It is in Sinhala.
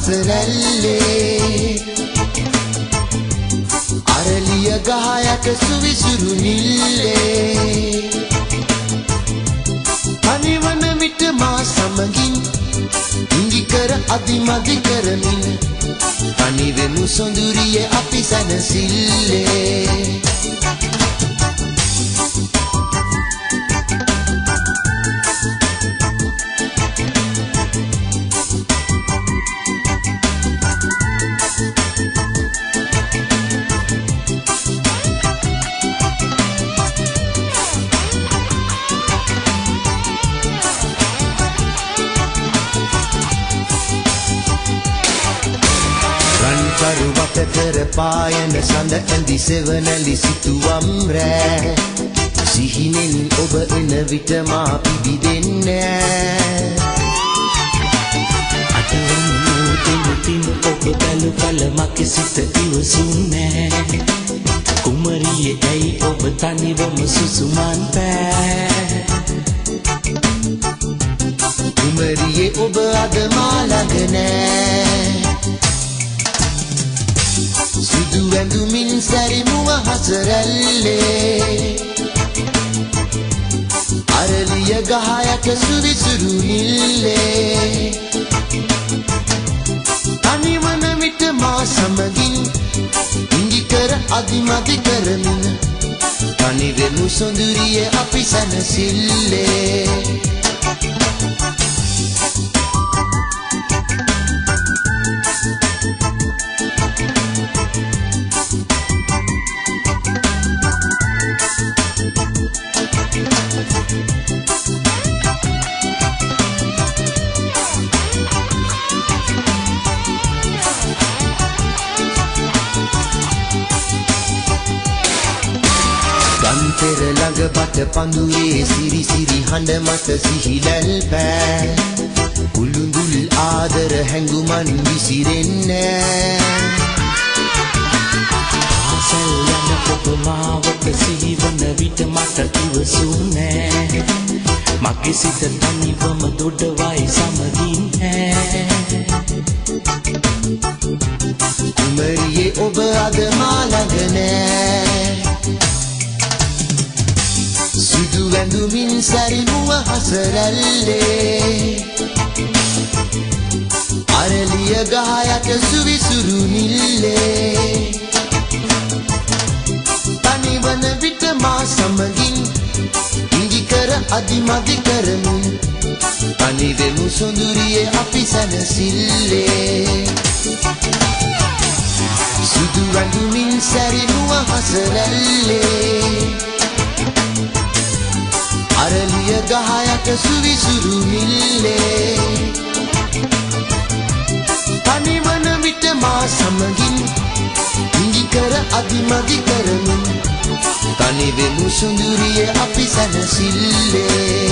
හසරැල්ලේ අරලිය ගහයට සුවිසුරු නිල්ලේ අනිවන විට මා සමගින් ඉඟි කර අදිමදි කරමින් අනිවෙමු සොඳුරියේ අපි සැනසිල්ලේ කරුවට කර පායන සඳ ඇඳි සෙවනැලි සිතුවම් රෑ සිහිනෙන් ඔබ එන විට මා පිබිදෙන්නේ අටවනු දෙමුතින් ඔබ බැලු කල මගේ සිත ඉවසුන්නේ කුමරියේ ඇයි ඔබ තනිවම සුසුමන් පෑ කුමරියේ ඔබ අද මා ළඟ නෑ සුදු ඇඳුමින් සැරිමුව හසරැල්ලේ අරලිය ගහයට සුවිසුරු නිල්ලේ අනිවන විට මා සමගින් ඉඟි කර අදිමදි කරමින් තනිවෙමු සොඳුරියේ අපි සැනසිල්ලේ පෙර ළඟ බට පඳුරේ සිරි සිරි හඬ මත සිහිලල් පෑ කුළුඳුල් ආදර හැඟුමන් විසිරෙන්නේ ආසල් යන ඔබ මාවත සිහිවන විට මට ඉවසුනේ මගේ සිත තනිවම දොඩවයි සමගින් කුමරියේ ඔබ අද මා ළඟ නෑ සුදු ඇඳුමින් සැරිමුව හසරැල්ලේ අරලිය ගහයට සුවිසුරු නිල්ලේ තනිවන විට මා සමගින් ඉඟි කර අදිමදි කරමින් තනිවෙමු සොඳුරියේ අපි සැනසිල්ලේ සුදු ඇඳුමින් සැරිමුව හසරැල්ලේ අරලිය ගහයට සුවිසුරු නිල්ලේ තනිවන විට මා සමගින් ඉඟි කර අදිමදි කරමින් තනිවෙමු සොඳුරියේ අපි සැනසිල්ලේ